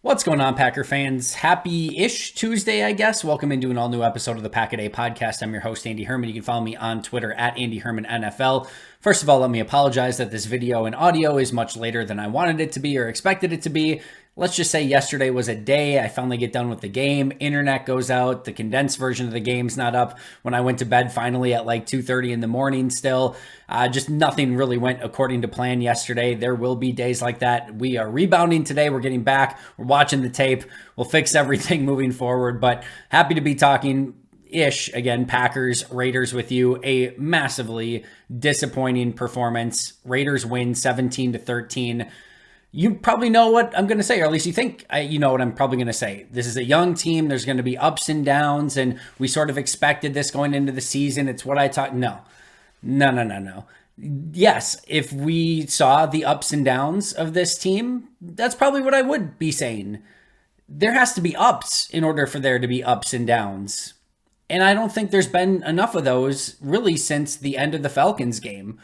What's going on, Packer fans? Happy-ish Tuesday, I guess. Welcome into an all-new episode of the Pack a Day podcast. I'm your host, Andy Herman. You can follow me on Twitter at Andy Herman NFL. First of all, let me apologize that this video and audio is much later than I wanted it to be or expected it to be. Let's just say yesterday was a day. I finally get done with the game. Internet goes out. The condensed version of the game's not up when I went to bed finally at like 2:30 in the morning still. Just nothing really went according to plan yesterday. There will be days like that. We are rebounding today. We're getting back. We're watching the tape. We'll fix everything moving forward. But happy to be talking again, Packers, Raiders with you. A massively disappointing performance. Raiders win 17-13. You probably know what I'm going to say, or at least you think you know what I'm probably going to say. This is a young team. There's going to be ups and downs, and we sort of expected this going into the season. It's what I taught. No. Yes, if we saw the ups and downs of this team, that's probably what I would be saying. There has to be ups in order for there to be ups and downs. And I don't think there's been enough of those really since the end of the Falcons game.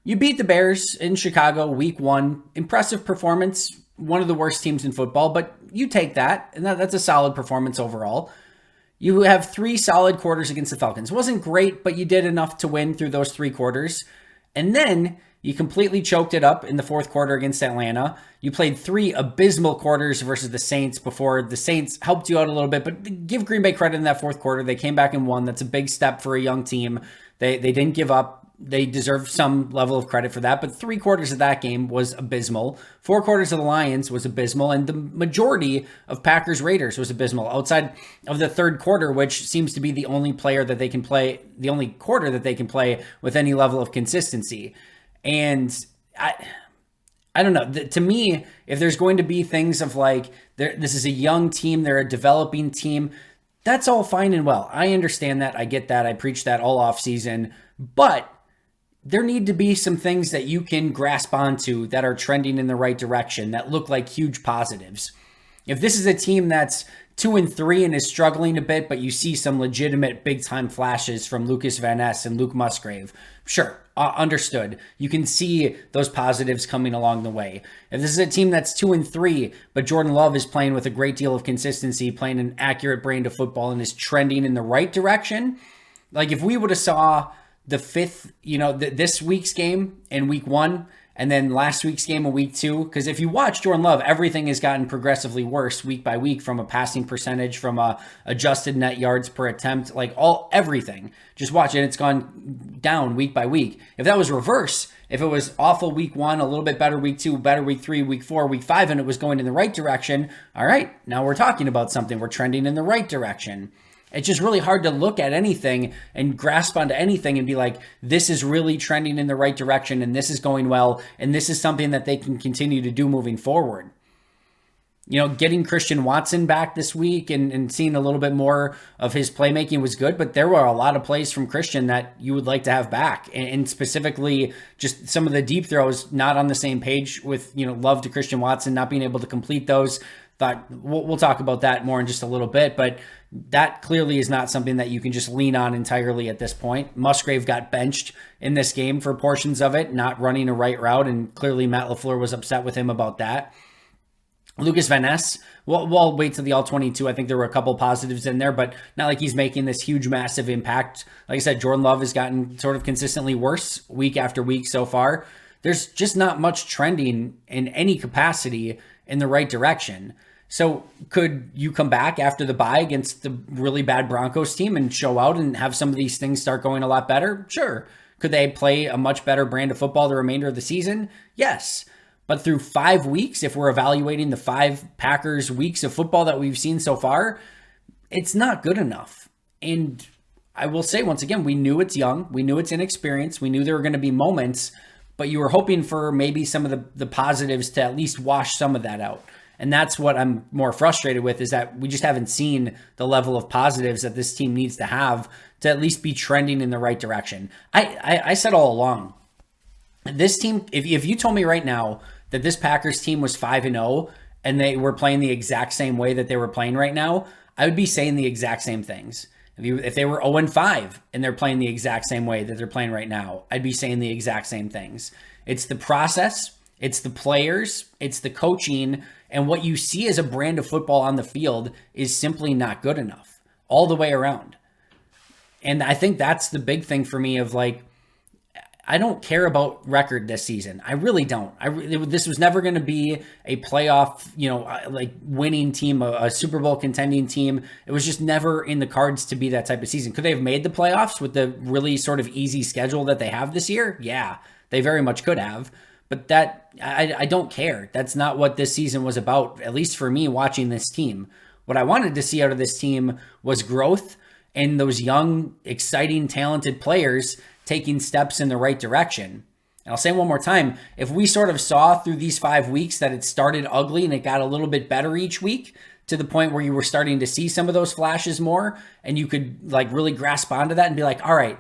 You beat the Bears in Chicago week 1. Impressive performance. One of the worst teams in football, but you take that, and that's a solid performance overall. You have 3 solid quarters against the Falcons. It wasn't great, but you did enough to win through those 3 quarters. And then you completely choked it up in the 4th quarter against Atlanta. You played 3 abysmal quarters versus the Saints before the Saints helped you out a little bit, but give Green Bay credit in that 4th quarter. They came back and won. That's a big step for a young team. They didn't give up. They deserve some level of credit for that, but 3 quarters of that game was abysmal. 4 quarters of the Lions was abysmal, and the majority of Packers Raiders was abysmal outside of the 3rd quarter, which seems to be the only quarter that they can play with any level of consistency. And I don't know. To me, if there's going to be things of like, this is a young team, they're a developing team, that's all fine and well. I understand that. I get that. I preach that all off season, but there need to be some things that you can grasp onto that are trending in the right direction that look like huge positives. If this is a team that's 2-3 and is struggling a bit, but you see some legitimate big time flashes from Lucas Van Ness and Luke Musgrave, sure, understood. You can see those positives coming along the way. If this is a team that's 2-3, but Jordan Love is playing with a great deal of consistency, playing an accurate brand of football and is trending in the right direction, like if we would have saw the 5th, this week's game in week 1, and then last week's game in week 2. Because if you watch Jordan Love, everything has gotten progressively worse week by week, from a passing percentage, from a adjusted net yards per attempt, like everything. Just watch it. It's gone down week by week. If that was reverse, if it was awful week 1, a little bit better week 2, better week 3, week 4, week 5, and it was going in the right direction, all right, now we're talking about something. We're trending in the right direction. It's just really hard to look at anything and grasp onto anything and be like, this is really trending in the right direction and this is going well and this is something that they can continue to do moving forward. Getting Christian Watson back this week and seeing a little bit more of his playmaking was good, but there were a lot of plays from Christian that you would like to have back. And specifically, just some of the deep throws not on the same page with, Love to Christian Watson, not being able to complete those. Thought we'll talk about that more in just a little bit, but that clearly is not something that you can just lean on entirely at this point. Musgrave got benched in this game for portions of it, not running a right route, and clearly Matt LaFleur was upset with him about that. Lucas Van Ness, we'll wait till the All-22. I think there were a couple positives in there, but not like he's making this huge, massive impact. Like I said, Jordan Love has gotten sort of consistently worse week after week so far. There's just not much trending in any capacity in the right direction. So could you come back after the bye against the really bad Broncos team and show out and have some of these things start going a lot better? Sure. Could they play a much better brand of football the remainder of the season? Yes. But through 5 weeks, if we're evaluating the 5 Packers weeks of football that we've seen so far, it's not good enough. And I will say once again, we knew it's young. We knew it's inexperienced. We knew there were going to be moments, but you were hoping for maybe some of the positives to at least wash some of that out. And that's what I'm more frustrated with, is that we just haven't seen the level of positives that this team needs to have to at least be trending in the right direction. I said all along, this team, if you told me right now that this Packers team was 5-0 and they were playing the exact same way that they were playing right now, I would be saying the exact same things. If they were 0-5 and they're playing the exact same way that they're playing right now, I'd be saying the exact same things. It's the process. It's the players, it's the coaching, and what you see as a brand of football on the field is simply not good enough all the way around. And I think that's the big thing for me of like, I don't care about record this season. I really don't. This was never going to be a playoff, like winning team, a Super Bowl contending team. It was just never in the cards to be that type of season. Could they have made the playoffs with the really sort of easy schedule that they have this year? Yeah, they very much could have. But I don't care. That's not what this season was about, at least for me watching this team. What I wanted to see out of this team was growth and those young, exciting, talented players taking steps in the right direction. And I'll say one more time, if we sort of saw through these 5 weeks that it started ugly and it got a little bit better each week to the point where you were starting to see some of those flashes more and you could like really grasp onto that and be like, all right,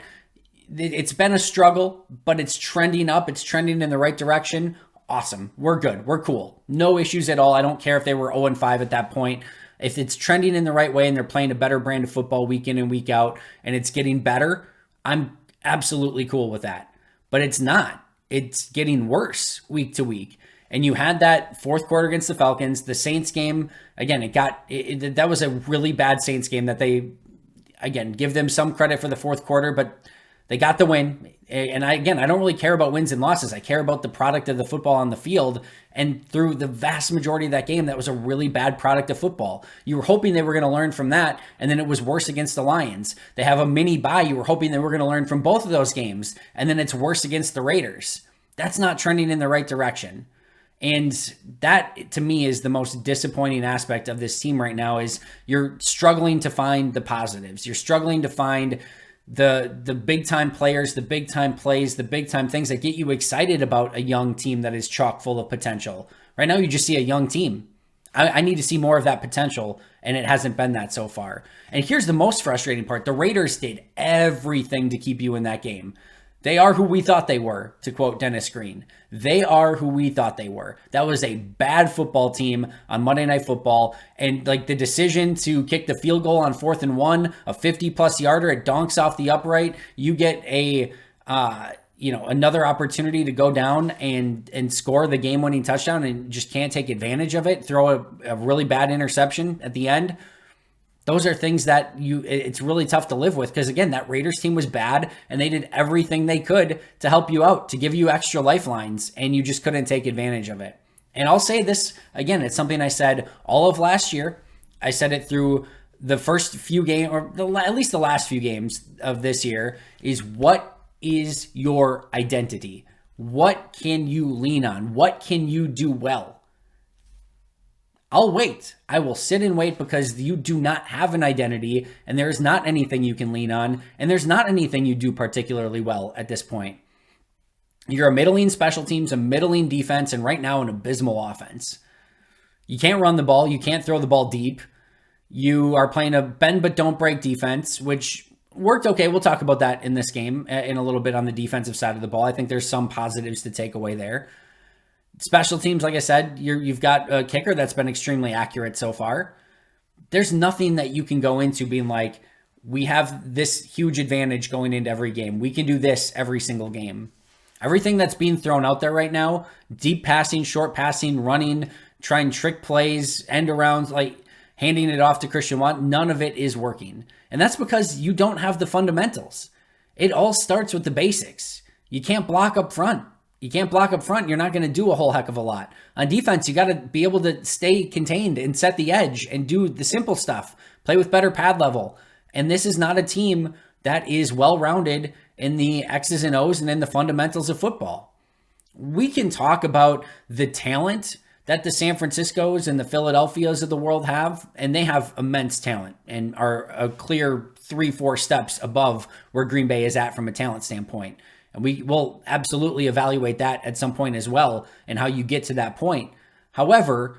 it's been a struggle, but it's trending up. It's trending in the right direction. Awesome. We're good. We're cool. No issues at all. I don't care if they were 0-5 at that point. If it's trending in the right way and they're playing a better brand of football week in and week out and it's getting better, I'm absolutely cool with that. But it's not. It's getting worse week to week. And you had that fourth quarter against the Falcons. The Saints game, again, that was a really bad Saints game that they, again, give them some credit for the fourth quarter, but they got the win. And I don't really care about wins and losses. I care about the product of the football on the field. And through the vast majority of that game, that was a really bad product of football. You were hoping they were going to learn from that, and then it was worse against the Lions. They have a mini bye. You were hoping they were going to learn from both of those games, and then it's worse against the Raiders. That's not trending in the right direction. And that, to me, is the most disappointing aspect of this team right now is you're struggling to find the positives. You're struggling to find the big time players, the big time plays, the big time things that get you excited about a young team that is chock full of potential. Right now, you just see a young team. I need to see more of that potential, and it hasn't been that so far. And here's the most frustrating part. The Raiders did everything to keep you in that game. They are who we thought they were, to quote Dennis Green. They are who we thought they were. That was a bad football team on Monday Night Football. And like the decision to kick the field goal on 4th and 1, a 50-plus yarder, it donks off the upright. You get another opportunity to go down and score the game-winning touchdown and just can't take advantage of it. Throw a really bad interception at the end. Those are things that it's really tough to live with because, again, that Raiders team was bad and they did everything they could to help you out, to give you extra lifelines, and you just couldn't take advantage of it. And I'll say this, again, it's something I said all of last year. I said it through the first few games, or at least the last few games of this year, is what is your identity? What can you lean on? What can you do well? I'll wait. I will sit and wait because you do not have an identity and there is not anything you can lean on and there's not anything you do particularly well at this point. You're a middling special teams, a middling defense, and right now an abysmal offense. You can't run the ball. You can't throw the ball deep. You are playing a bend but don't break defense, which worked okay. We'll talk about that in this game in a little bit on the defensive side of the ball. I think there's some positives to take away there. Special teams, like I said, you've got a kicker that's been extremely accurate so far. There's nothing that you can go into being like, we have this huge advantage going into every game. We can do this every single game. Everything that's being thrown out there right now, deep passing, short passing, running, trying trick plays, end arounds, like handing it off to Christian Watt, none of it is working. And that's because you don't have the fundamentals. It all starts with the basics. You can't block up front. You can't block up front. You're not going to do a whole heck of a lot. On defense, you got to be able to stay contained and set the edge and do the simple stuff. Play with better pad level. And this is not a team that is well-rounded in the X's and O's and in the fundamentals of football. We can talk about the talent that the San Franciscos and the Philadelphias of the world have, and they have immense talent and are a clear 3-4 steps above where Green Bay is at from a talent standpoint. And we will absolutely evaluate that at some point as well and how you get to that point. However,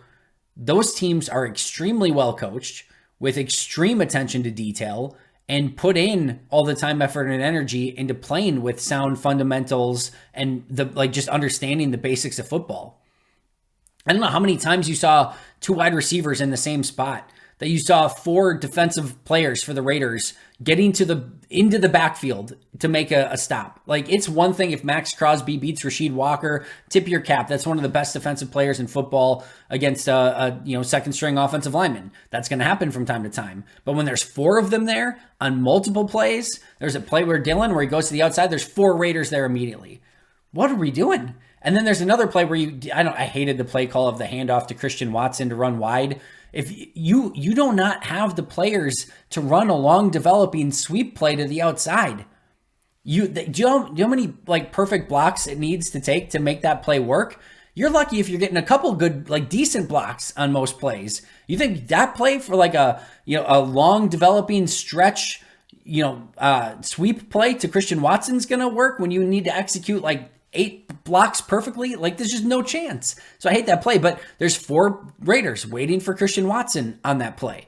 those teams are extremely well coached with extreme attention to detail and put in all the time, effort, and energy into playing with sound fundamentals and just understanding the basics of football. I don't know how many times you saw two wide receivers in the same spot. that you saw 4 defensive players for the Raiders getting into the backfield to make a stop. Like, it's one thing if Max Crosby beats Rasheed Walker, tip your cap. That's one of the best defensive players in football against a second string offensive lineman. That's going to happen from time to time. But when there's 4 of them there on multiple plays, there's a play where he goes to the outside, there's 4 Raiders there immediately. What are we doing? And then there's another play where I hated the play call of the handoff to Christian Watson to run wide. If you do not have the players to run a long developing sweep play to the outside, do you know how many like perfect blocks it needs to take to make that play work? You're lucky if you're getting a couple good, like decent blocks on most plays. You think that play for like a long developing stretch, sweep play to Christian Watson's gonna work when you need to execute like 8 blocks perfectly? Like, there's just no chance. So I hate that play, but there's 4 Raiders waiting for Christian Watson on that play.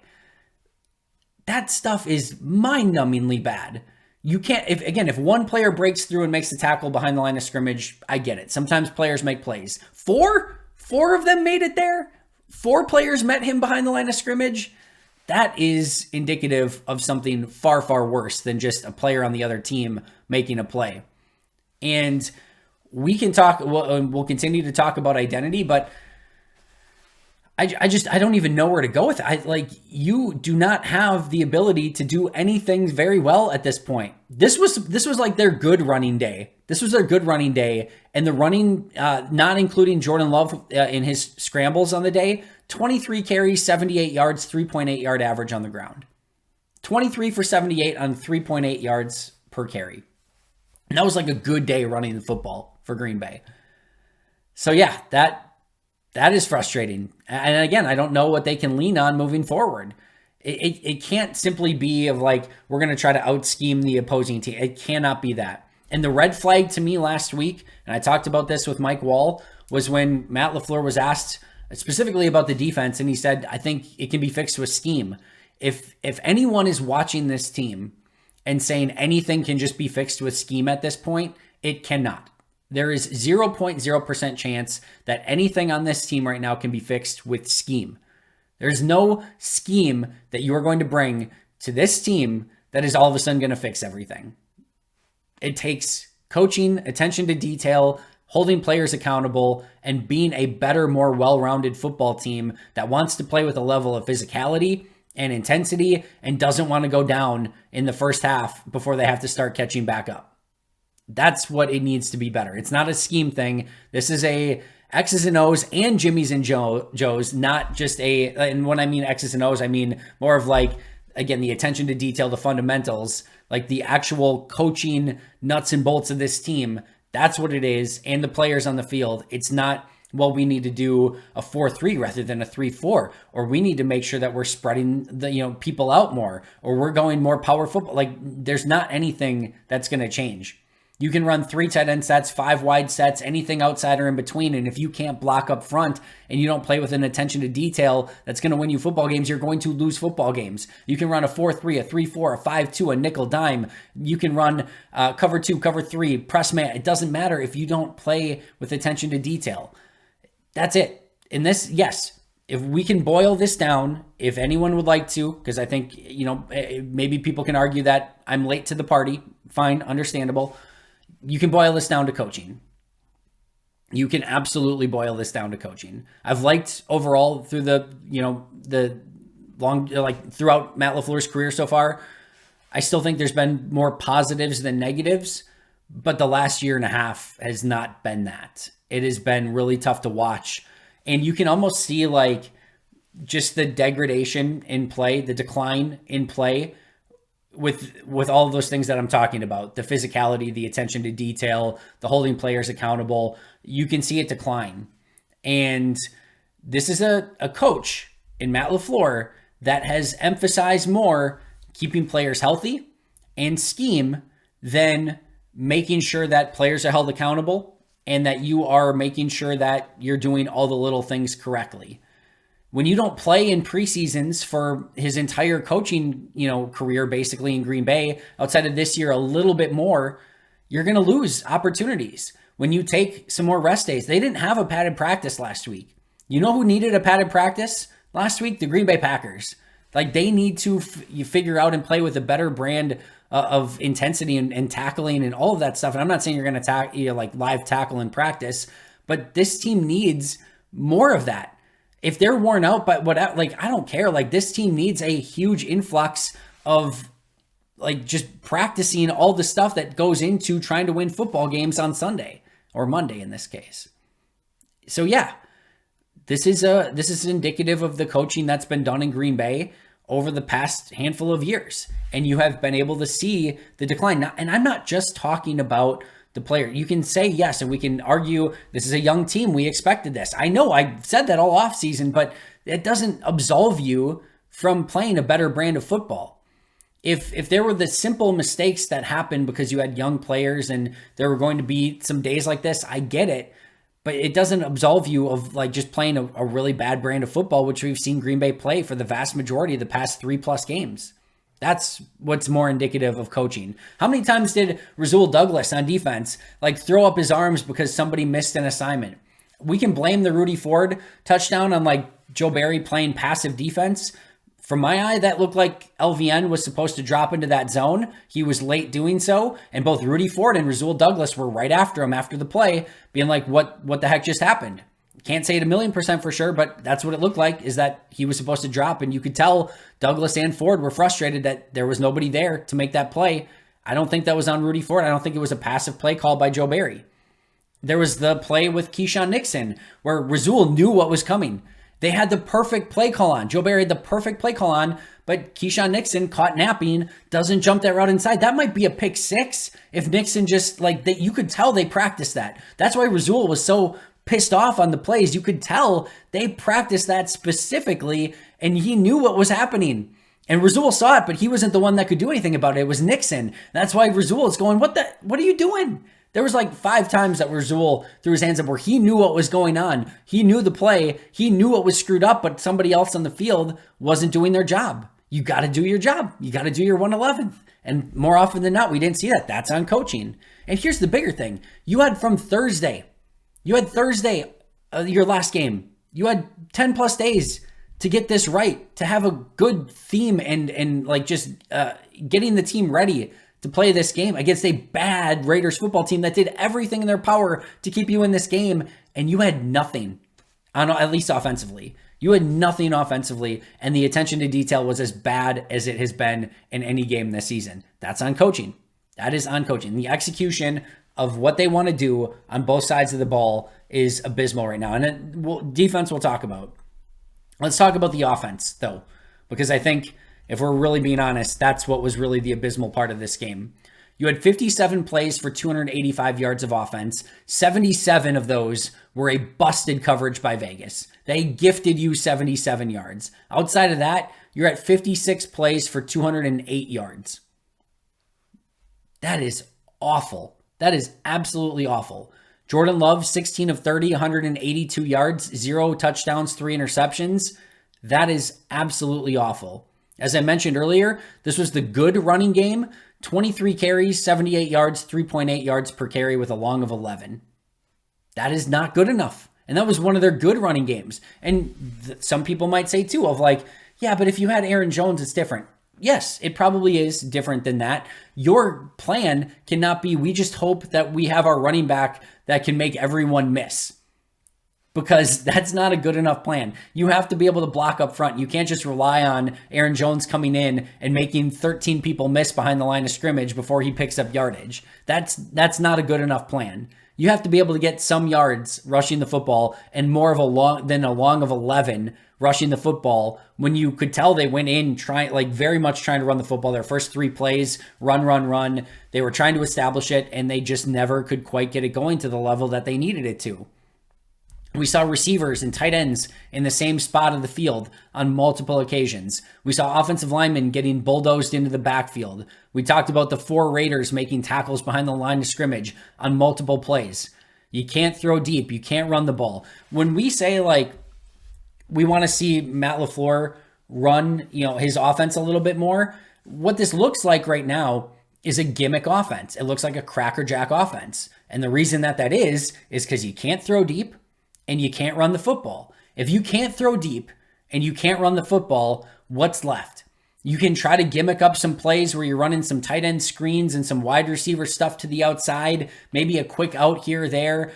That stuff is mind-numbingly bad. You can't, if one player breaks through and makes the tackle behind the line of scrimmage, I get it. Sometimes players make plays. 4 of them made it there? 4 players met him behind the line of scrimmage? That is indicative of something far, far worse than just a player on the other team making a play. And we can talk, we'll continue to talk about identity, but I don't even know where to go with it. You do not have the ability to do anything very well at this point. This was like their good running day. This was their good running day, and the running, not including Jordan Love in his scrambles on the day, 23 carries, 78 yards, 3.8 yard average on the ground. 23 for 78 on 3.8 yards per carry. And that was like a good day running the football for Green Bay. So yeah, that is frustrating. And again, I don't know what they can lean on moving forward. It can't simply be of like, we're going to try to out-scheme the opposing team. It cannot be that. And the red flag to me last week, and I talked about this with Mike Wall, was when Matt LaFleur was asked specifically about the defense, and he said, I think it can be fixed with scheme. If anyone is watching this team and saying anything can just be fixed with scheme at this point, it cannot. There is 0.0% chance that anything on this team right now can be fixed with scheme. There's no scheme that you are going to bring to this team that is all of a sudden going to fix everything. It takes coaching, attention to detail, holding players accountable, and being a better, more well-rounded football team that wants to play with a level of physicality and intensity and doesn't want to go down in the first half before they have to start catching back up. That's what it needs to be better. It's not a scheme thing. This is a X's and O's and Jimmy's and Joe's, not just and when I mean X's and O's, I mean more of like, again, the attention to detail, the fundamentals, like the actual coaching nuts and bolts of this team. That's what it is. And the players on the field. It's not, well, we need to do a 4-3 rather than a 3-4, or we need to make sure that we're spreading the people out more, or we're going more power football. Like, there's not anything that's going to change. You can run 3 tight end sets, 5 wide sets, anything outside or in between. And if you can't block up front and you don't play with an attention to detail that's going to win you football games, you're going to lose football games. You can run a 4-3, a 3-4, a 5-2, a nickel dime. You can run cover 2, cover 3, press man. It doesn't matter if you don't play with attention to detail. That's it. In this, yes, if we can boil this down, if anyone would like to, because I think, maybe people can argue that I'm late to the party. Fine, understandable. You can boil this down to coaching. You can absolutely boil this down to coaching. I've liked overall through the long, throughout Matt LaFleur's career so far, I still think there's been more positives than negatives, but the last year and a half has not been that. It has been really tough to watch. And you can almost see like just the degradation in play, the decline in play with all of those things that I'm talking about, the physicality, the attention to detail, the holding players accountable. You can see it decline. And this is a coach in Matt LaFleur that has emphasized more keeping players healthy and scheme than making sure that players are held accountable and that you are making sure that you're doing all the little things correctly. When you don't play in preseasons for his entire coaching, career, basically in Green Bay, outside of this year, a little bit more, you're going to lose opportunities. When you take some more rest days, they didn't have a padded practice last week. You know who needed a padded practice last week? The Green Bay Packers. Like they need to you figure out and play with a better brand of intensity and tackling and all of that stuff. And I'm not saying you're going to like live tackle in practice, but this team needs more of that. If they're worn out by like, I don't care. Like this team needs a huge influx of like just practicing all the stuff that goes into trying to win football games on Sunday or Monday in this case. So yeah, this is indicative of the coaching that's been done in Green Bay over the past handful of years. And you have been able to see the decline. Now, and I'm not just talking about the player. You can say yes, and we can argue this is a young team. We expected this. I know I said that all offseason, but it doesn't absolve you from playing a better brand of football. If there were the simple mistakes that happened because you had young players and there were going to be some days like this, I get it. But it doesn't absolve you of like just playing a really bad brand of football, which we've seen Green Bay play for the vast majority of the past 3+ games. That's what's more indicative of coaching. How many times did Rasul Douglas on defense like throw up his arms because somebody missed an assignment? We can blame the Rudy Ford touchdown on like Joe Barry playing passive defense. From my eye, that looked like LVN was supposed to drop into that zone. He was late doing so, and both Rudy Ford and Rasul Douglas were right after him after the play, being like, what the heck just happened? Can't say it 1,000,000% for sure, but that's what it looked like, is that he was supposed to drop, and you could tell Douglas and Ford were frustrated that there was nobody there to make that play. I don't think that was on Rudy Ford. I don't think it was a passive play called by Joe Barry. There was the play with Keyshawn Nixon, where Rasul knew what was coming. They had the perfect play call on. Joe Barry had the perfect play call on, but Keyshawn Nixon, caught napping, doesn't jump that route inside. That might be a pick six if Nixon just, like, that. You could tell they practiced that. That's why Rasul was so pissed off on the plays. You could tell they practiced that specifically, and he knew what was happening. And Rasul saw it, but he wasn't the one that could do anything about it. It was Nixon. That's why Rasul is going, what are you doing? There was like 5 times that Rasul threw his hands up where he knew what was going on. He knew the play. He knew what was screwed up, but somebody else on the field wasn't doing their job. You got to do your job. You got to do your 111th. And more often than not, we didn't see that. That's on coaching. And here's the bigger thing. You had Thursday, your last game. You had 10 plus days to get this right, to have a good theme and like just getting the team ready to play this game against a bad Raiders football team that did everything in their power to keep you in this game, and you had nothing, at least offensively. You had nothing offensively, and the attention to detail was as bad as it has been in any game this season. That's on coaching. That is on coaching. The execution of what they want to do on both sides of the ball is abysmal right now. And then defense we'll talk about. Let's talk about the offense, though, because I think if we're really being honest, that's what was really the abysmal part of this game. You had 57 plays for 285 yards of offense. 77 of those were a busted coverage by Vegas. They gifted you 77 yards. Outside of that, you're at 56 plays for 208 yards. That is awful. That is absolutely awful. Jordan Love, 16 of 30, 182 yards, 0 touchdowns, 3 interceptions. That is absolutely awful. As I mentioned earlier, this was the good running game. 23 carries, 78 yards, 3.8 yards per carry with a long of 11. That is not good enough. And that was one of their good running games. And some people might say too of like, yeah, but if you had Aaron Jones, it's different. Yes, it probably is different than that. Your plan cannot be, we just hope that we have our running back that can make everyone miss. Because that's not a good enough plan. You have to be able to block up front. You can't just rely on Aaron Jones coming in and making 13 people miss behind the line of scrimmage before he picks up yardage. That's not a good enough plan. You have to be able to get some yards rushing the football and more of a long of 11 rushing the football, when you could tell they went in very much trying to run the football. Their first 3 plays, run. They were trying to establish it, and they just never could quite get it going to the level that they needed it to. We saw receivers and tight ends in the same spot of the field on multiple occasions. We saw offensive linemen getting bulldozed into the backfield. We talked about the 4 Raiders making tackles behind the line of scrimmage on multiple plays. You can't throw deep. You can't run the ball. When we say like we want to see Matt LaFleur run, his offense a little bit more, what this looks like right now is a gimmick offense. It looks like a crackerjack offense. And the reason that is because you can't throw deep and you can't run the football. If you can't throw deep and you can't run the football, what's left? You can try to gimmick up some plays where you're running some tight end screens and some wide receiver stuff to the outside, maybe a quick out here or there.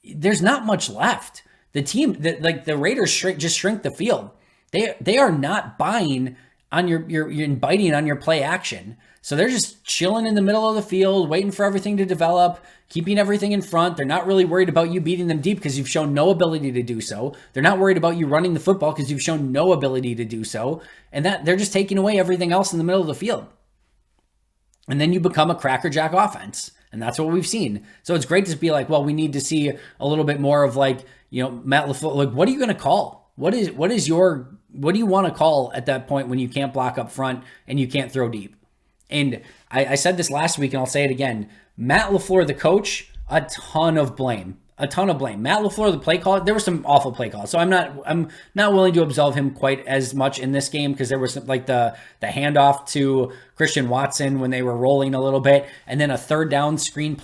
There's not much left. The team, the Raiders just shrink the field. They are not buying on you're biting on your play action. So they're just chilling in the middle of the field, waiting for everything to develop, keeping everything in front. They're not really worried about you beating them deep because you've shown no ability to do so. They're not worried about you running the football because you've shown no ability to do so. And that they're just taking away everything else in the middle of the field. And then you become a crackerjack offense. And that's what we've seen. So it's great to be like, well, we need to see a little bit more of like, Matt LaFleur, like, what are you going to call? What do you want to call at that point when you can't block up front and you can't throw deep? And I said this last week and I'll say it again. Matt LaFleur, the coach, a ton of blame. Matt LaFleur, the play caller, there were some awful play calls. So I'm not willing to absolve him quite as much in this game because there was like the handoff to Christian Watson when they were rolling a little bit, and then a third down screen,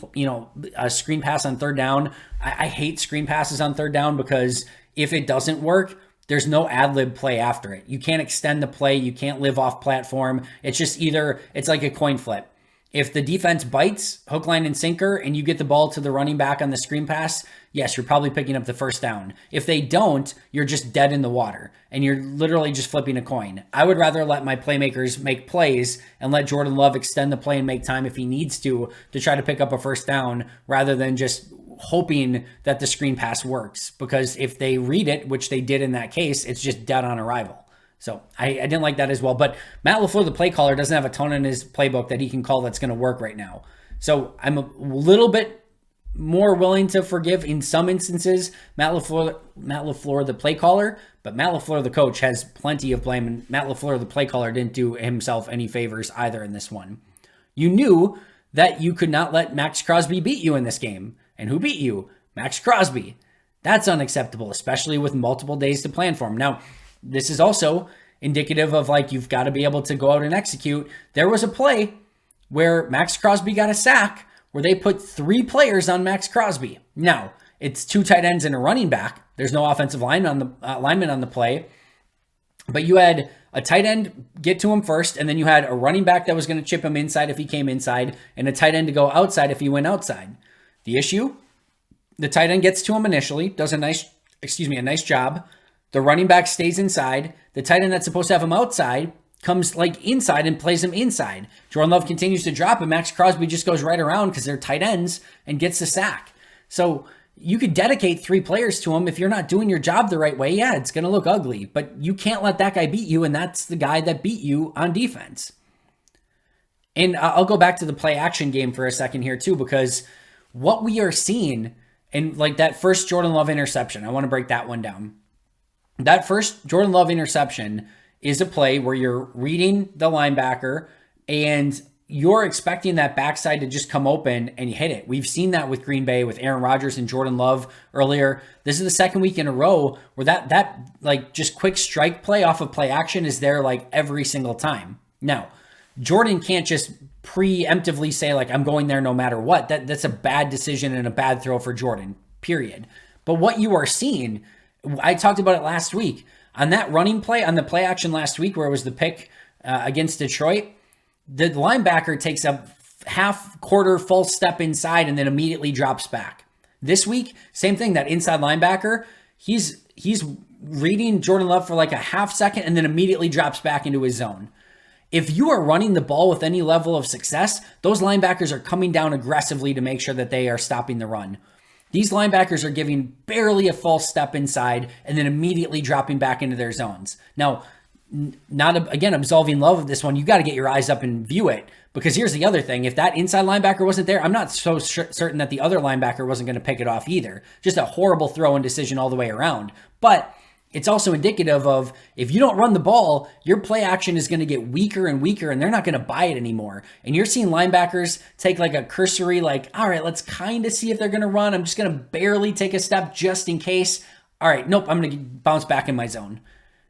a screen pass on third down. I hate screen passes on third down because if it doesn't work, there's no ad-lib play after it. You can't extend the play. You can't live off platform. It's just it's like a coin flip. If the defense bites, hook, line, and sinker, and you get the ball to the running back on the screen pass, yes, you're probably picking up the first down. If they don't, you're just dead in the water, and you're literally just flipping a coin. I would rather let my playmakers make plays and let Jordan Love extend the play and make time if he needs to try to pick up a first down rather than just hoping that the screen pass works, because if they read it, which they did in that case, it's just dead on arrival. So I didn't like that as well. But Matt LaFleur, the play caller, doesn't have a ton in his playbook that he can call that's going to work right now. So I'm a little bit more willing to forgive in some instances Matt LaFleur, the play caller, but Matt LaFleur, the coach, has plenty of blame, and Matt LaFleur, the play caller, didn't do himself any favors either in this one. You knew that you could not let Max Crosby beat you in this game. And who beat you? Max Crosby. That's unacceptable, especially with multiple days to plan for him. Now, this is also indicative of like you've got to be able to go out and execute. There was a play where Max Crosby got a sack where they put 3 players on Max Crosby. Now, it's 2 tight ends and a running back. There's no offensive lineman on the play. But you had a tight end get to him first, and then you had a running back that was going to chip him inside if he came inside, and a tight end to go outside if he went outside. The issue, the tight end gets to him initially, does a nice job. The running back stays inside. The tight end that's supposed to have him outside comes like inside and plays him inside. Jordan Love continues to drop, and Max Crosby just goes right around because they're tight ends and gets the sack. So you could dedicate 3 players to him. If you're not doing your job the right way, yeah, it's going to look ugly. But you can't let that guy beat you, and that's the guy that beat you on defense. And I'll go back to the play action game for a second here too, because what we are seeing, and like that first Jordan Love interception, I want to break that one down. That first Jordan Love interception is a play where you're reading the linebacker and you're expecting that backside to just come open and you hit it. We've seen that with Green Bay, with Aaron Rodgers and Jordan Love earlier. This is the second week in a row where that like just quick strike play off of play action is there like every single time. Now, Jordan can't just preemptively say like, I'm going there no matter what. That's a bad decision and a bad throw for Jordan, period. But what you are seeing, I talked about it last week, on that running play, on the play action last week where it was the pick against Detroit, the linebacker takes a half-quarter false step inside and then immediately drops back. This week, same thing, that inside linebacker, he's reading Jordan Love for like a half second and then immediately drops back into his zone. If you are running the ball with any level of success, those linebackers are coming down aggressively to make sure that they are stopping the run. These linebackers are giving barely a false step inside and then immediately dropping back into their zones. Now, not again absolving Love of this one. You got to get your eyes up and view it, because here's the other thing. If that inside linebacker wasn't there, I'm not so certain that the other linebacker wasn't going to pick it off either. Just a horrible throw and decision all the way around. But it's also indicative of, if you don't run the ball, your play action is going to get weaker and weaker, and they're not going to buy it anymore. And you're seeing linebackers take like a cursory, like, all right, let's kind of see if they're going to run. I'm just going to barely take a step just in case. All right, nope, I'm going to bounce back in my zone.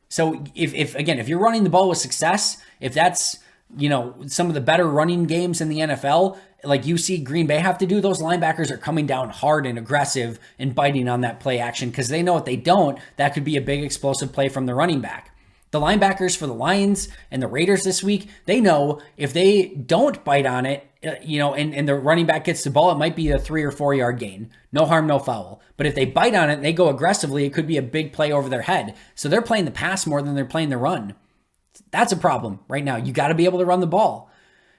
So if you're running the ball with success, if that's, some of the better running games in the NFL, like you see Green Bay have to do, those linebackers are coming down hard and aggressive and biting on that play action, because they know if they don't, that could be a big explosive play from the running back. The linebackers for the Lions and the Raiders this week, they know if they don't bite on it, and the running back gets the ball, it might be a 3 or 4 yard gain. No harm, no foul. But if they bite on it and they go aggressively, it could be a big play over their head. So they're playing the pass more than they're playing the run. That's a problem right now. You got to be able to run the ball.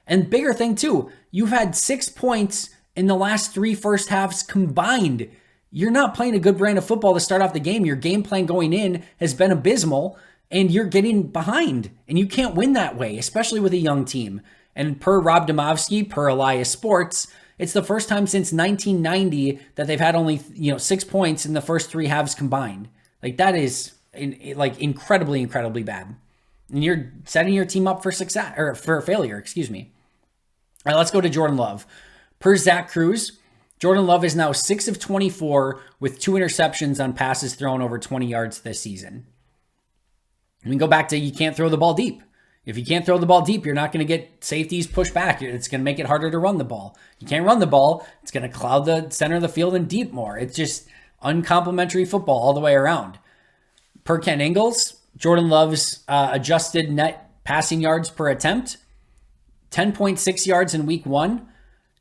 And bigger thing too, you've had 6 points in the last 3 first halves combined. You're not playing a good brand of football to start off the game. Your game plan going in has been abysmal, and you're getting behind. And you can't win that way, especially with a young team. And per Rob Domofsky, per Elias Sports, it's the first time since 1990 that they've had only 6 points in the first 3 halves combined. Like, that is incredibly, incredibly bad. And you're setting your team up for success, or for failure, excuse me. All right, let's go to Jordan Love. Per Zach Cruz, Jordan Love is now 6 of 24 with 2 interceptions on passes thrown over 20 yards this season. And we go back to you can't throw the ball deep. If you can't throw the ball deep, you're not going to get safeties pushed back. It's going to make it harder to run the ball. You can't run the ball. It's going to cloud the center of the field and deep more. It's just uncomplimentary football all the way around. Per Ken Ingalls, Jordan Love's adjusted net passing yards per attempt, 10.6 yards in week 1,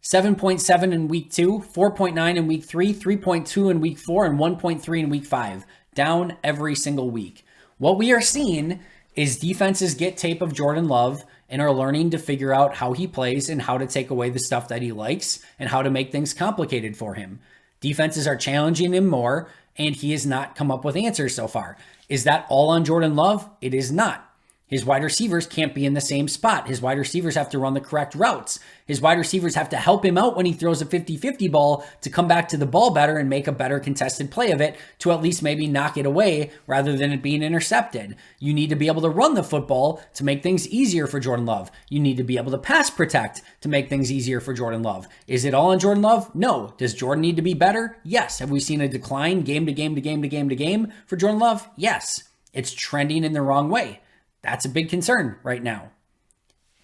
7.7 in week 2, 4.9 in week 3, 3.2 in week 4, and 1.3 in week 5. Down every single week. What we are seeing is defenses get tape of Jordan Love and are learning to figure out how he plays and how to take away the stuff that he likes and how to make things complicated for him. Defenses are challenging him more, and he has not come up with answers so far. Is that all on Jordan Love? It is not. His wide receivers can't be in the same spot. His wide receivers have to run the correct routes. His wide receivers have to help him out when he throws a 50-50 ball to come back to the ball better and make a better contested play of it to at least maybe knock it away rather than it being intercepted. You need to be able to run the football to make things easier for Jordan Love. You need to be able to pass protect to make things easier for Jordan Love. Is it all on Jordan Love? No. Does Jordan need to be better? Yes. Have we seen a decline game to game to game to game to game for Jordan Love? Yes. It's trending in the wrong way. That's a big concern right now.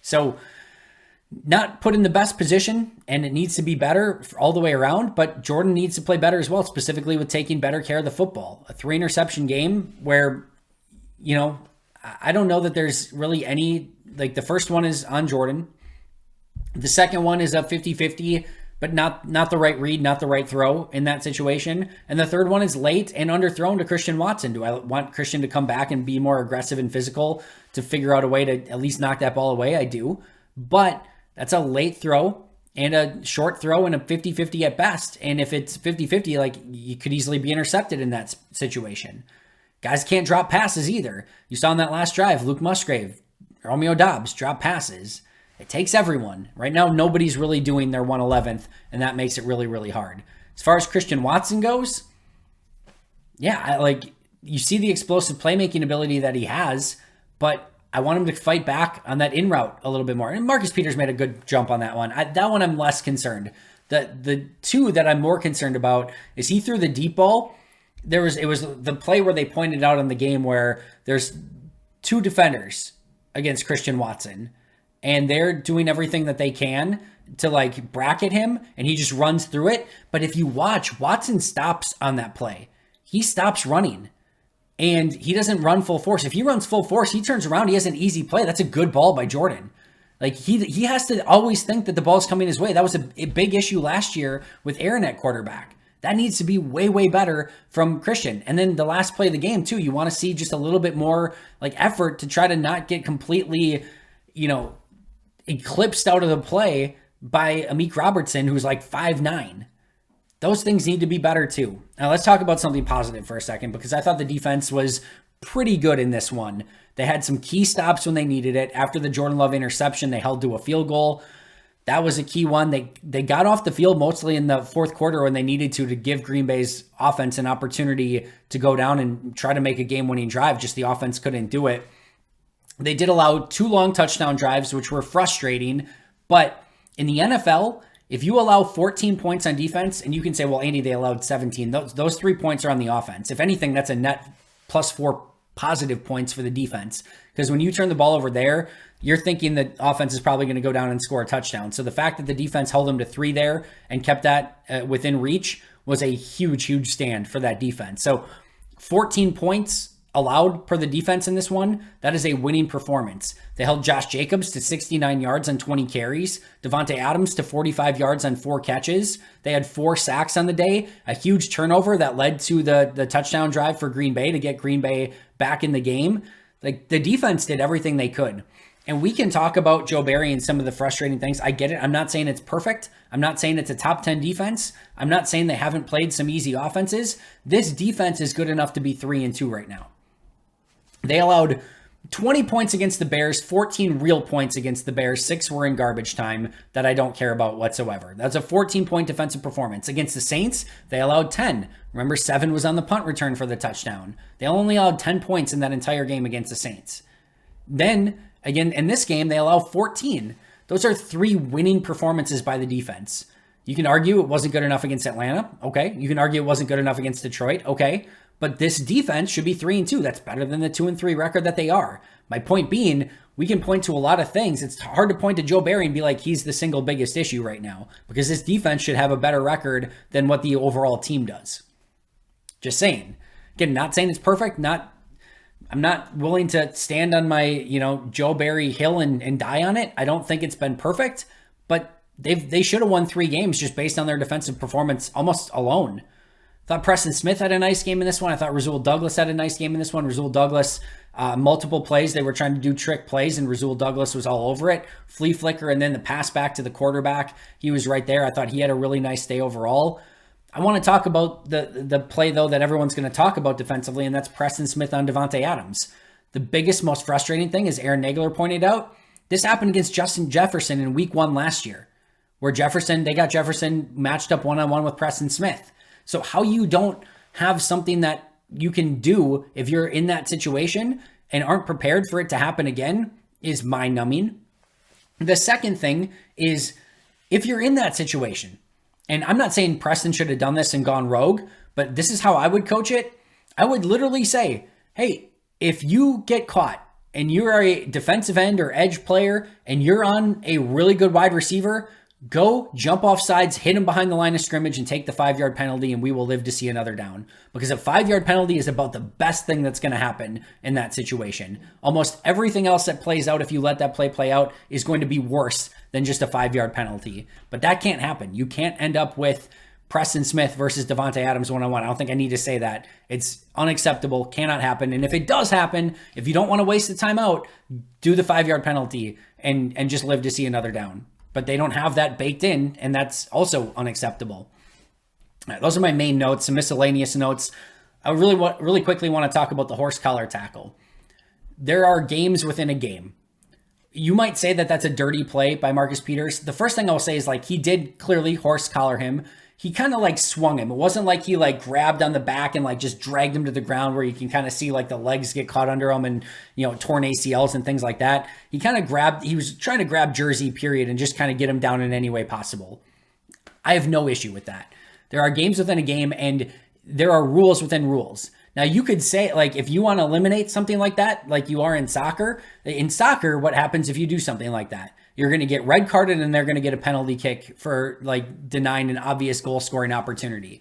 So not put in the best position, and it needs to be better all the way around, but Jordan needs to play better as well, specifically with taking better care of the football. A 3 interception game where, I don't know that there's really any, the first one is on Jordan. The second one is a 50-50, but not the right read, not the right throw in that situation. And the third one is late and underthrown to Christian Watson. Do I want Christian to come back and be more aggressive and physical to figure out a way to at least knock that ball away? I do. But that's a late throw and a short throw and a 50-50 at best. And if it's 50-50, you could easily be intercepted in that situation. Guys can't drop passes either. You saw on that last drive, Luke Musgrave, Romeo Doubs drop passes. It takes everyone. Right now, nobody's really doing their 111th, and that makes it really, really hard. As far as Christian Watson goes, you see the explosive playmaking ability that he has, but I want him to fight back on that in route a little bit more. And Marcus Peters made a good jump on that one. That one I'm less concerned. The two that I'm more concerned about is he threw the deep ball. It was the play where they pointed out in the game where there's 2 defenders against Christian Watson, and they're doing everything that they can to bracket him, and he just runs through it. But if you watch, Watson stops on that play. He stops running, and he doesn't run full force. If he runs full force, he turns around, he has an easy play. That's a good ball by Jordan. He has to always think that the ball's coming his way. That was a big issue last year with Aaron at quarterback. That needs to be way, way better from Christian. And then the last play of the game, too, you want to see just a little bit more effort to try to not get completely, eclipsed out of the play by Amik Robertson, who's 5'9". Those things need to be better too. Now let's talk about something positive for a second, because I thought the defense was pretty good in this one. They had some key stops when they needed it. After the Jordan Love interception, they held to a field goal. That was a key one. They got off the field mostly in the fourth quarter when they needed to give Green Bay's offense an opportunity to go down and try to make a game-winning drive. Just the offense couldn't do it. They did allow 2 long touchdown drives, which were frustrating. But in the NFL, if you allow 14 points on defense, and you can say, well, Andy, they allowed 17. Those 3 points are on the offense. If anything, that's a net +4 positive points for the defense. Because when you turn the ball over there, you're thinking that offense is probably going to go down and score a touchdown. So the fact that the defense held them to 3 there and kept that within reach was a huge, huge stand for that defense. So 14 points allowed per the defense in this one, that is a winning performance. They held Josh Jacobs to 69 yards on 20 carries, Devontae Adams to 45 yards on 4 catches. They had 4 sacks on the day, a huge turnover that led to the touchdown drive for Green Bay to get Green Bay back in the game. Like, the defense did everything they could. And we can talk about Joe Barry and some of the frustrating things. I get it. I'm not saying it's perfect. I'm not saying it's a top 10 defense. I'm not saying they haven't played some easy offenses. This defense is good enough to be 3-2 right now. They allowed 20 points against the Bears, 14 real points against the Bears. 6 were in garbage time that I don't care about whatsoever. That's a 14-point defensive performance. Against the Saints, they allowed 10. Remember, 7 was on the punt return for the touchdown. They only allowed 10 points in that entire game against the Saints. Then, again, in this game, they allow 14. Those are 3 winning performances by the defense. You can argue it wasn't good enough against Atlanta. Okay. You can argue it wasn't good enough against Detroit. Okay. But this defense should be 3-2. That's better than the 2-3 record that they are. My point being, we can point to a lot of things. It's hard to point to Joe Barry and be like, he's the single biggest issue right now, because this defense should have a better record than what the overall team does. Just saying. Again, not saying it's perfect. I'm not willing to stand on my, Joe Barry hill and die on it. I don't think it's been perfect, but they should have won 3 games just based on their defensive performance almost alone. I thought Preston Smith had a nice game in this one. I thought Rasul Douglas had a nice game in this one. Rasul Douglas, multiple plays. They were trying to do trick plays, and Rasul Douglas was all over it. Flea flicker, and then the pass back to the quarterback. He was right there. I thought he had a really nice day overall. I want to talk about the play, though, that everyone's going to talk about defensively, and that's Preston Smith on Devontae Adams. The biggest, most frustrating thing, as Aaron Nagler pointed out, this happened against Justin Jefferson in week 1 last year, where they got Jefferson matched up one-on-one with Preston Smith. So how you don't have something that you can do if you're in that situation and aren't prepared for it to happen again is mind-numbing. The second thing is, if you're in that situation, and I'm not saying Preston should have done this and gone rogue, but this is how I would coach it. I would literally say, hey, if you get caught and you're a defensive end or edge player and you're on a really good wide receiver, go jump off sides, hit him behind the line of scrimmage, and take the 5-yard penalty, and we will live to see another down. Because a 5-yard penalty is about the best thing that's going to happen in that situation. Almost everything else that plays out, if you let that play out, is going to be worse than just a 5-yard penalty. But that can't happen. You can't end up with Preston Smith versus Devontae Adams one-on-one. I don't think I need to say that. It's unacceptable, cannot happen. And if it does happen, if you don't want to waste the time out, do the 5-yard penalty and just live to see another down. But they don't have that baked in, and that's also unacceptable. All right, those are my main notes, some miscellaneous notes. I really quickly want to talk about the horse collar tackle. There are games within a game. You might say that that's a dirty play by Marcus Peters. The first thing I'll say is, he did clearly horse collar him. He kind of swung him. It wasn't like he grabbed on the back and just dragged him to the ground, where you can kind of see the legs get caught under him and, torn ACLs and things like that. He kind of he was trying to grab Jersey, period, and just kind of get him down in any way possible. I have no issue with that. There are games within a game, and there are rules within rules. Now, you could say, if you want to eliminate something like that, like you are in soccer, what happens if you do something like that? You're going to get red carded, and they're going to get a penalty kick for denying an obvious goal scoring opportunity.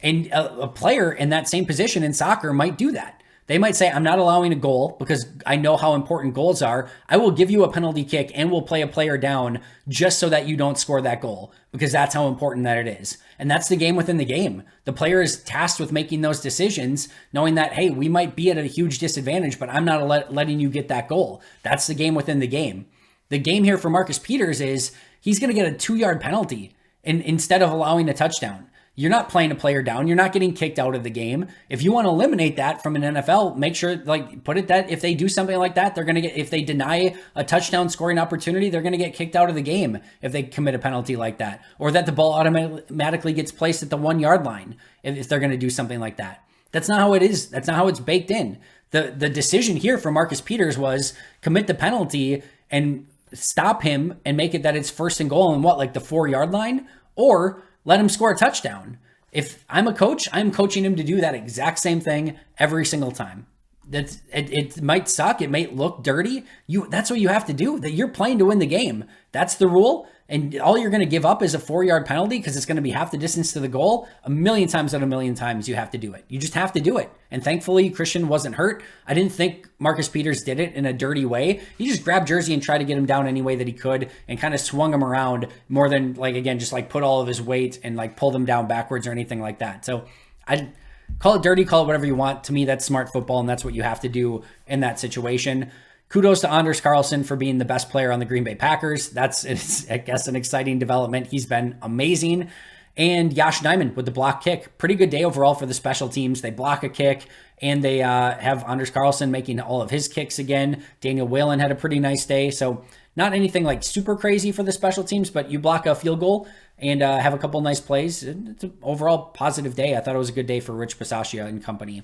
And a player in that same position in soccer might do that. They might say, I'm not allowing a goal because I know how important goals are. I will give you a penalty kick and we'll play a player down just so that you don't score that goal, because that's how important that it is. And that's the game within the game. The player is tasked with making those decisions, knowing that, hey, we might be at a huge disadvantage, but I'm not letting you get that goal. That's the game within the game. The game here for Marcus Peters is he's going to get a 2-yard penalty instead of allowing a touchdown. You're not playing a player down. You're not getting kicked out of the game. If you want to eliminate that from an NFL, make sure, put it that if they do something like that, they're going to get, if they deny a touchdown scoring opportunity, they're going to get kicked out of the game if they commit a penalty like that, or that the ball automatically gets placed at the 1-yard line if they're going to do something like that. That's not how it is. That's not how it's baked in. The decision here for Marcus Peters was commit the penalty and stop him and make it that it's 1st and goal on the 4-yard line, or let him score a touchdown. If I'm a coach, I'm coaching him to do that exact same thing every single time. It might suck. It might look dirty. That's what you have to do. That you're playing to win the game. That's the rule. and all you're going to give up is a 4-yard penalty because it's going to be half the distance to the goal, a million times out of a million times you have to do it. You just have to do it. And thankfully, Christian wasn't hurt. I didn't think Marcus Peters did it in a dirty way. He just grabbed Jersey and tried to get him down any way that he could and kind of swung him around more than like, again, just like put all of his weight and like pulled him down backwards or anything like that. So I call it dirty, call it whatever you want. To me, that's smart football, and that's what you have to do in that situation. Kudos to Anders Carlson for being the best player on the Green Bay Packers. That's, I guess, an exciting development. He's been amazing. And Yash Nyman with the block kick. Pretty good day overall for the special teams. They block a kick, and they have Anders Carlson making all of his kicks again. Daniel Whalen had a pretty nice day. So not anything like super crazy for the special teams, but you block a field goal and have a couple nice plays. It's an overall positive day. I thought it was a good day for Rich Bisaccia and company.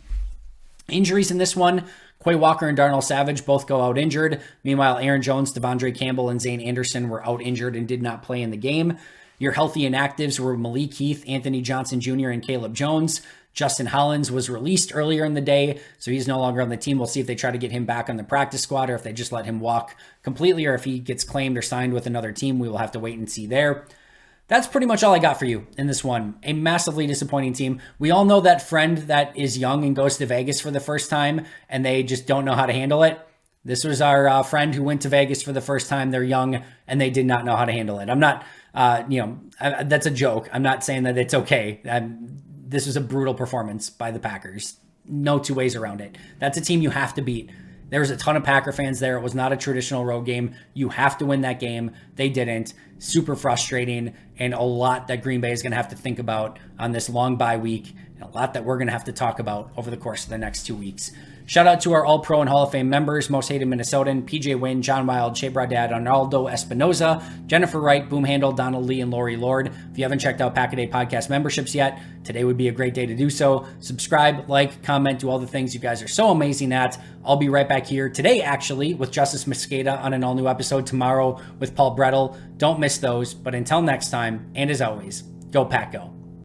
Injuries in this one, Quay Walker and Darnell Savage both go out injured. Meanwhile, Aaron Jones, Devondre Campbell, and Zane Anderson were out injured and did not play in the game. Your healthy inactives were Malik Heath, Anthony Johnson Jr., and Caleb Jones. Justin Hollins was released earlier in the day, so he's no longer on the team. We'll see if they try to get him back on the practice squad or if they just let him walk completely, or if he gets claimed or signed with another team. We will have to wait and see there. That's pretty much all I got for you in this one. A massively disappointing team. We all know that friend that is young and goes to Vegas for the first time and they just don't know how to handle it. This was our friend who went to Vegas for the first time. They're young and they did not know how to handle it. I'm not, that's a joke. I'm not saying that it's okay. This was a brutal performance by the Packers. No two ways around it. That's a team you have to beat. There was a ton of Packer fans there. It was not a traditional road game. You have to win that game. They didn't. Super frustrating, and a lot that Green Bay is going to have to think about on this long bye week, and a lot that we're going to have to talk about over the course of the next 2 weeks. Shout out to our All-Pro and Hall of Fame members, Most Hated Minnesotan, PJ Wynn, John Wild, Shea Bradad, Arnaldo Espinoza, Jennifer Wright, Boom Handle, Donald Lee, and Lori Lord. If you haven't checked out Pack-A-Day Podcast memberships yet, today would be a great day to do so. Subscribe, like, comment, do all the things you guys are so amazing at. I'll be right back here today, actually, with Justice Mosqueda on an all-new episode, tomorrow with Paul Brettel. Don't miss those, but until next time, and as always, go Pack Go.